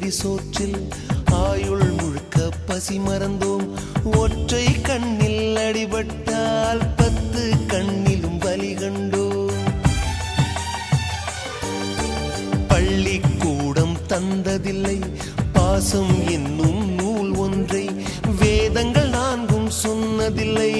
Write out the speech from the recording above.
பிடி சோற்றில் ஆயுள் முழுக்க பசி மறந்தோம். ஒற்றை கண்ணில் அடிபட்டால் 10 கண்ணிலும் பலி கண்டோம். பள்ளிக்கூடம் தந்ததில்லை பாசம் என்னும் நூல் ஒன்றை, வேதங்கள் 4 சொன்னதில்லை